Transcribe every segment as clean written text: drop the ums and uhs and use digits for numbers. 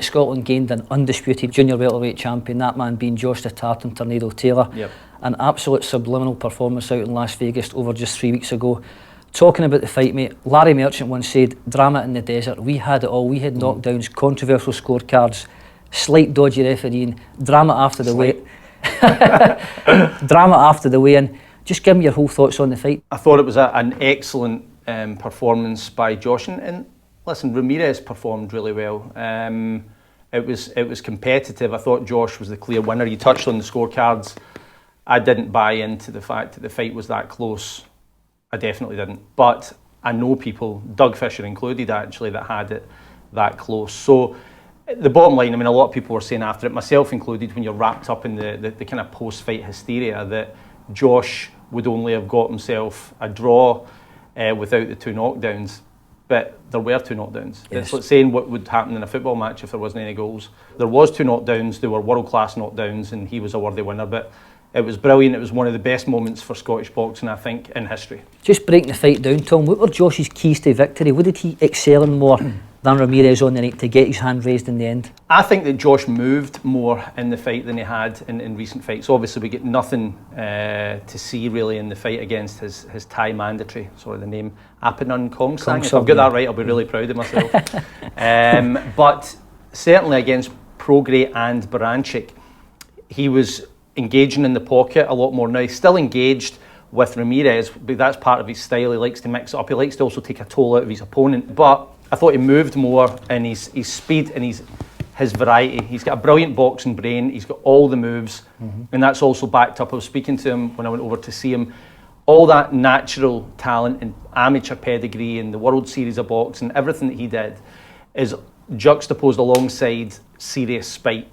Scotland gained an undisputed junior welterweight champion, that man being Josh the Tartan Tornado Taylor. Yep. An absolute subliminal performance out in Las Vegas over just 3 weeks ago. Talking about the fight, mate, Larry Merchant once said, drama in the desert. We had it all. We had knockdowns, controversial scorecards, slight dodgy refereeing, drama after the weigh drama after the weigh-in. Just give me your whole thoughts on the fight. I thought it was an excellent performance by Josh, and listen, Ramirez performed really well. It was competitive. I thought Josh was the clear winner. You touched on the scorecards. I didn't buy into the fact that the fight was that close. I definitely didn't. But I know people, Doug Fisher included actually, that had it that close. So the bottom line, I mean, a lot of people were saying after it, myself included, when you're wrapped up in the kind of post-fight hysteria, that Josh would only have got himself a draw without the 2 knockdowns. But there were 2 knockdowns. Yes. It's like saying what would happen in a football match if there wasn't any goals. There was 2 knockdowns, they were world-class knockdowns, and he was a worthy winner. But it was brilliant. It was one of the best moments for Scottish boxing, I think, in history. Just breaking the fight down, Tom, what were Josh's keys to victory? What did he excel in more than Ramirez on the night to get his hand raised in the end? I think that Josh moved more in the fight than he had in recent fights. Obviously, we get nothing to see really in the fight against his Thai mandatory, sorry, the name, Apinan Kongsang. If I've got that right, I'll be really proud of myself. But certainly against Prograis and Baranchik, he was engaging in the pocket a lot more. Now, he's still engaged with Ramirez, but that's part of his style. He likes to mix it up. He likes to also take a toll out of his opponent. But I thought he moved more in his speed and his variety. He's got a brilliant boxing brain. He's got all the moves, and that's also backed up. I was speaking to him when I went over to see him. All that natural talent and amateur pedigree and the World Series of Boxing, everything that he did is juxtaposed alongside serious spite,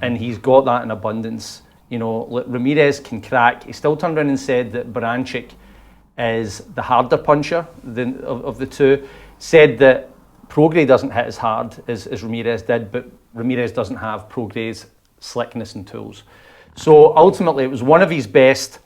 and he's got that in abundance. You know, Ramirez can crack. He still turned around and said that Baranchik is the harder puncher of the two. Said that Prograis doesn't hit as hard as Ramirez did, but Ramirez doesn't have Prograis' slickness and tools. So ultimately, it was one of his biggest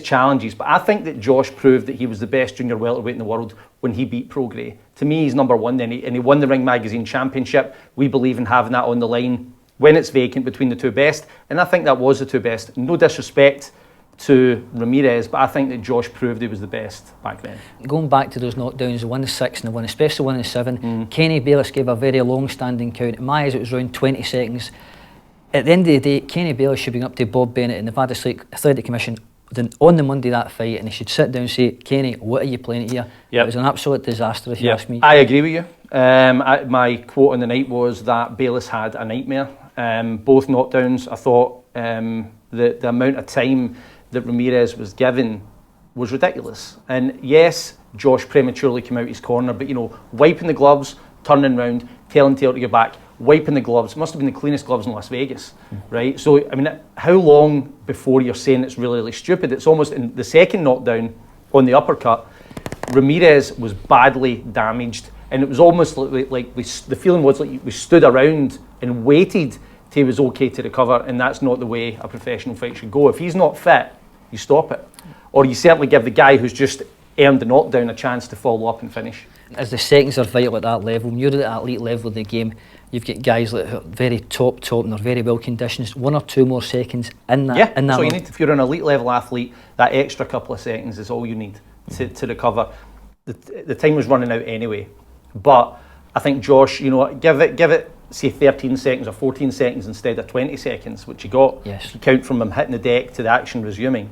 challenges. But I think that Josh proved that he was the best junior welterweight in the world when he beat Prograis. To me, he's number one. And he won the Ring Magazine Championship. We believe in having that on the line when it's vacant between the 2 best, and I think that was the 2 best. No disrespect to Ramirez, but I think that Josh proved he was the best back then. Going back to those knockdowns, the 1-6 and the one, especially 1-7, Kenny Bayless gave a very long-standing count. In my eyes, it was around 20 seconds. At the end of the day, Kenny Bayless should be up to Bob Bennett and the Nevada State Athletic Commission on the Monday that fight, and he should sit down and say, Kenny, what are you playing here? Yep. It was an absolute disaster, if you ask me. I agree with you. My quote on the night was that Bayless had a nightmare. Both knockdowns, I thought the amount of time that Ramirez was given was ridiculous. And yes, Josh prematurely came out his corner, but you know, wiping the gloves, turning round, telling Taylor to go back, wiping the gloves, must have been the cleanest gloves in Las Vegas, right? So, I mean, how long before you're saying it's really, really stupid? It's almost in the second knockdown on the uppercut, Ramirez was badly damaged, and it was almost like the feeling was like we stood around and waited till he was okay to recover, and that's not the way a professional fight should go. If he's not fit, you stop it. Or you certainly give the guy who's just earned the knockdown a chance to follow up and finish. As the seconds are vital at that level, when you're at the elite level of the game, you've got guys that are very top, and they're very well conditioned. 1 or 2 more seconds in that. Yeah, that's all you need. If you're an elite level athlete, that extra couple of seconds is all you need to recover. The time was running out anyway. But I think Josh, you know, give it, say 13 seconds or 14 seconds instead of 20 seconds, which you got. Yes. If you count from him hitting the deck to the action resuming,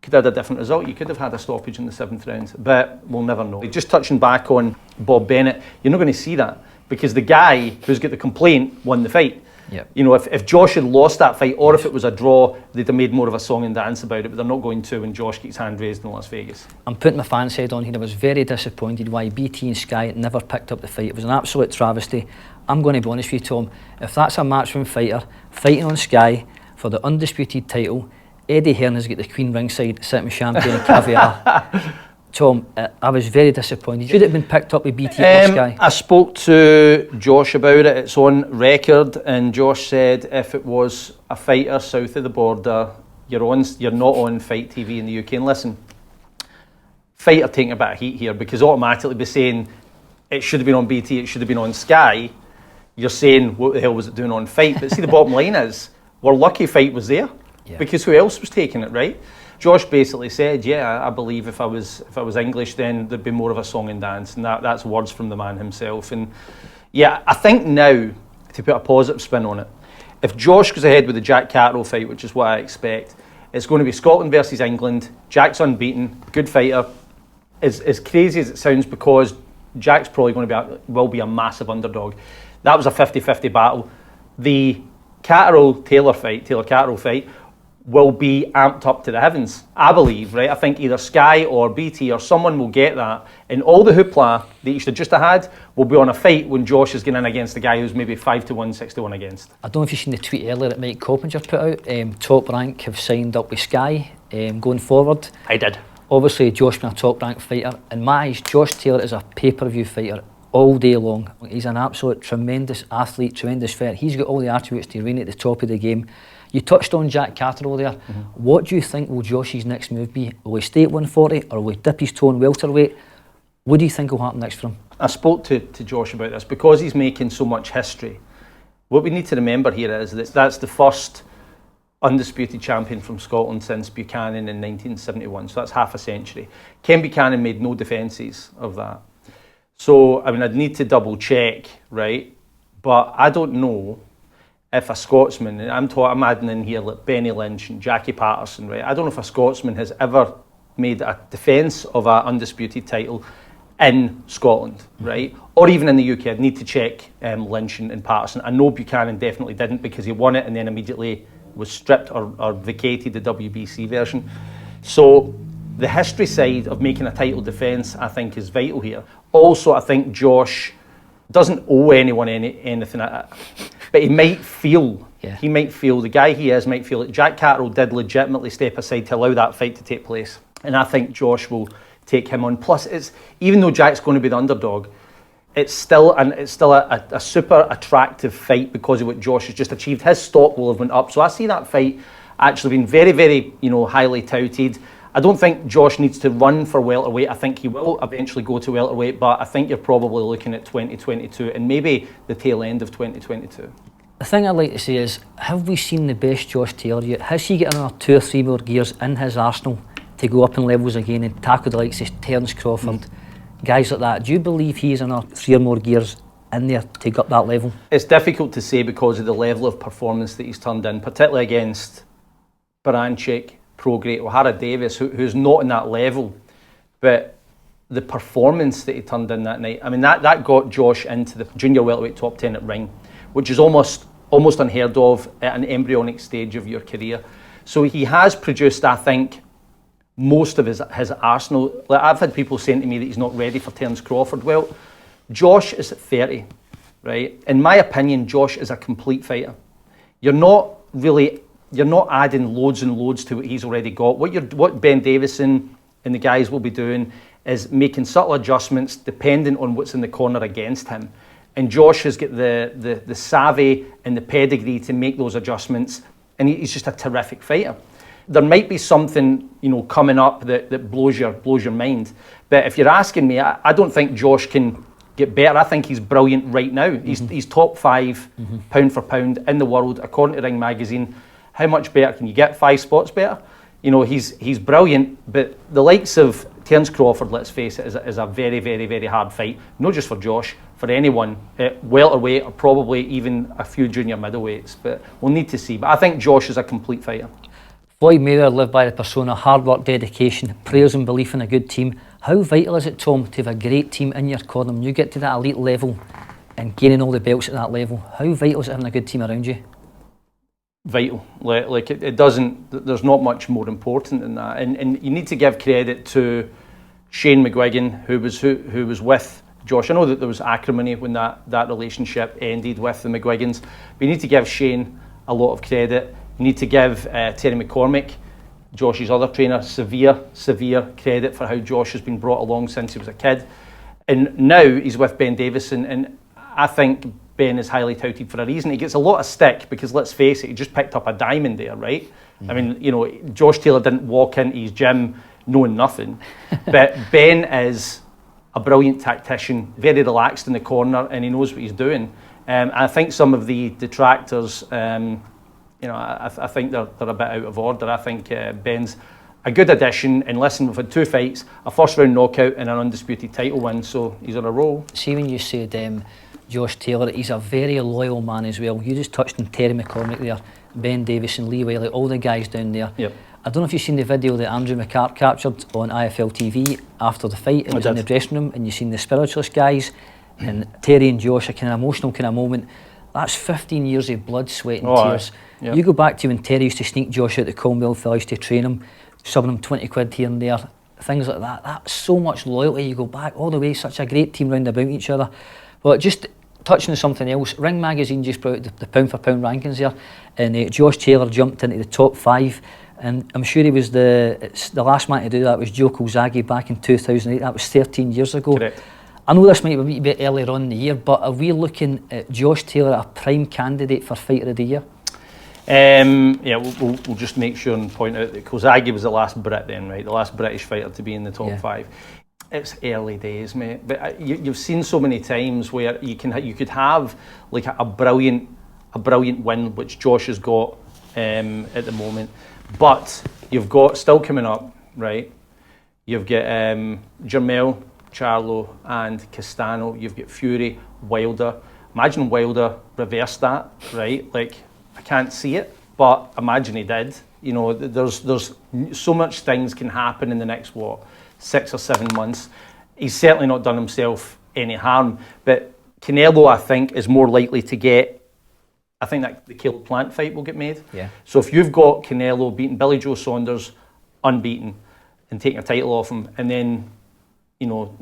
could have had a different result. You could have had a stoppage in the 7th round, but we'll never know. Just touching back on Bob Bennett, you're not going to see that because the guy who's got the complaint won the fight. Yep. You know, if Josh had lost that fight, or if it was a draw, they'd have made more of a song and dance about it, but they're not going to when Josh gets hand raised in Las Vegas. I'm putting my fan's head on here. I was very disappointed why BT and Sky never picked up the fight. It was an absolute travesty. I'm going to be honest with you, Tom. If that's a matchroom fighter fighting on Sky for the undisputed title, Eddie Hearn has got the Queen ringside sitting with champagne and caviar. Tom, I was very disappointed. Should it have been picked up with BT or Sky? I spoke to Josh about it. It's on record, and Josh said if it was a fighter south of the border, you're not on Fight TV in the UK. And listen, fighter taking a bit of heat here because automatically be saying it should have been on BT, it should have been on Sky. you're saying, what the hell was it doing on Fight? But see, the bottom line is, we're lucky Fight was there, because who else was taking it, right? Josh basically said, yeah, I believe if I was English, then there'd be more of a song and dance, and that's words from the man himself. And yeah, I think now, to put a positive spin on it, if Josh goes ahead with the Jack Catterall fight, which is what I expect, it's going to be Scotland versus England. Jack's unbeaten, good fighter. As crazy as it sounds, because Jack's probably going to will be a massive underdog. That was a 50-50 battle. The Taylor-Catterall fight will be amped up to the heavens, I believe, right? I think either Sky or BT or someone will get that, and all the hoopla that you should just have had will be on a fight when Josh is going in against a guy who's maybe 5-1, 6-1 against. I don't know if you've seen the tweet earlier that Mike Coppinger put out. Top Rank have signed up with Sky going forward. I did. Obviously, Josh being a Top Rank fighter. In my eyes, Josh Taylor is a pay-per-view fighter all day long. He's an absolute tremendous athlete, tremendous fighter. He's got all the attributes to reign at the top of the game. You touched on Jack Catterall there. What do you think will Josh's next move be? Will he stay at 140 or will he dip his toe in welterweight? What do you think will happen next for him? I spoke to Josh about this because he's making so much history. What we need to remember here is that that's the first undisputed champion from Scotland since Buchanan in 1971, so that's half a century. Ken Buchanan made no defences of that. So, I mean, I'd need to double check, right? But I don't know if a Scotsman, and I'm adding in here like Benny Lynch and Jackie Patterson, right? I don't know if a Scotsman has ever made a defence of an undisputed title in Scotland, right? Or even in the UK. I'd need to check Lynch and Patterson. I know Buchanan definitely didn't, because he won it and then immediately was stripped or vacated the WBC version. So the history side of making a title defence, I think, is vital here. Also, I think Josh doesn't owe anyone anything, but he might feel, the guy he is might feel that Jack Catterall did legitimately step aside to allow that fight to take place. And I think Josh will take him on. Plus, even though Jack's going to be the underdog, it's still a super attractive fight because of what Josh has just achieved. His stock will have went up. So I see that fight actually being very, very, highly touted. I don't think Josh needs to run for welterweight. I think he will eventually go to welterweight, but I think you're probably looking at 2022 and maybe the tail end of 2022. The thing I'd like to say is, have we seen the best Josh Taylor yet? Has he got another 2 or 3 more gears in his arsenal to go up in levels again and tackle the likes of Terence Crawford, guys like that? Do you believe he's another 3 or more gears in there to go up that level? It's difficult to say because of the level of performance that he's turned in, particularly against Baranchik, Prograis, O'Hara Davis, who's not in that level. But the performance that he turned in that night, I mean, that got Josh into the junior welterweight top 10 at Ring, which is almost unheard of at an embryonic stage of your career. So he has produced, I think, most of his arsenal. Like, I've had people saying to me that he's not ready for Terence Crawford. Well, Josh is at 30, right? In my opinion, Josh is a complete fighter. You're not adding loads and loads to what he's already got. What Ben Davison and the guys will be doing is making subtle adjustments depending on what's in the corner against him. And Josh has got the savvy and the pedigree to make those adjustments, and he's just a terrific fighter. There might be something, coming up that blows your mind. But if you're asking me, I don't think Josh can get better. I think he's brilliant right now. He's top 5 pound for pound in the world, according to Ring Magazine. How much better can you get? 5 spots better? He's brilliant, but the likes of Terence Crawford, let's face it, is a very, very, very hard fight. Not just for Josh, for anyone at welterweight or probably even a few junior middleweights. But we'll need to see. But I think Josh is a complete fighter. Floyd Mayweather lived by the persona, hard work, dedication, prayers and belief in a good team. How vital is it, Tom, to have a great team in your corner when you get to that elite level and gaining all the belts at that level? How vital is it having a good team around you? Vital. Like it doesn't, there's not much more important than that. And you need to give credit to Shane McGuigan, who was with Josh. I know that there was acrimony when that relationship ended with the McGuigans, but you need to give Shane a lot of credit. You need to give Terry McCormick, Josh's other trainer, severe credit for how Josh has been brought along since he was a kid. And now he's with Ben Davison, and I think Ben is highly touted for a reason. He gets a lot of stick because, let's face it, he just picked up a diamond there, right? I mean, Josh Taylor didn't walk into his gym knowing nothing. But Ben is a brilliant tactician, very relaxed in the corner, and he knows what he's doing. I think some of the detractors, you know, I think they're a bit out of order. I think Ben's a good addition, and listen, we've had 2 fights, a first round knockout and an undisputed title win, so he's on a roll. See, when you said Josh Taylor, he's a very loyal man as well. You just touched on Terry McCormick there, Ben Davison, Lee Wiley, all the guys down there. Yep. I don't know if you've seen the video that Andrew McCart captured on IFL TV after the fight. It was in the dressing room, and you've seen the spiritualist guys, and Terry and Josh, a kind of emotional kind of moment. That's 15 years of blood, sweat and tears. Yep. You go back to when Terry used to sneak Josh out the Commonwealth Village to train him, subbing him 20 quid here and there, things like that. That's so much loyalty. You go back all the way, such a great team round about each other. But just touching on something else, Ring Magazine just brought out the pound for pound rankings there, and Josh Taylor jumped into the top 5, and I'm sure he was the last man to do that was Joe Kolzagi back in 2008. That was 13 years ago. Correct. I know this might be a wee bit earlier on in the year, but are we looking at Josh Taylor a prime candidate for Fighter of the Year? Yeah, we'll just make sure and point out that Kozagi was the last Brit then, right? The last British fighter to be in the top 5. It's early days, mate. But you've seen so many times where you could have like a brilliant win, which Josh has got at the moment. But you've got still coming up, right? You've got Jermell, Charlo, and Castano. You've got Fury, Wilder. Imagine Wilder reversed that, right? Like, I can't see it, but imagine he did. You know, there's so much things can happen in the next 6 or 7 months. He's certainly not done himself any harm, but Canelo, I think, is more likely to get. I think that the Caleb Plant fight will get made. Yeah. So if you've got Canelo beating Billy Joe Saunders unbeaten and taking a title off him, and then, you know,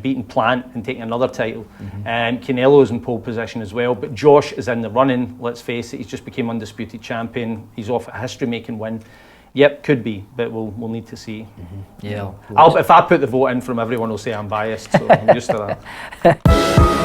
beating Plant and taking another title, and Canelo's in pole position as well. But Josh is in the running. Let's face it, he's just became undisputed champion. He's off a history-making win. Yep, could be, but we'll need to see. Yeah. If I put the vote in from everyone, will say I'm biased. So I'm used to that.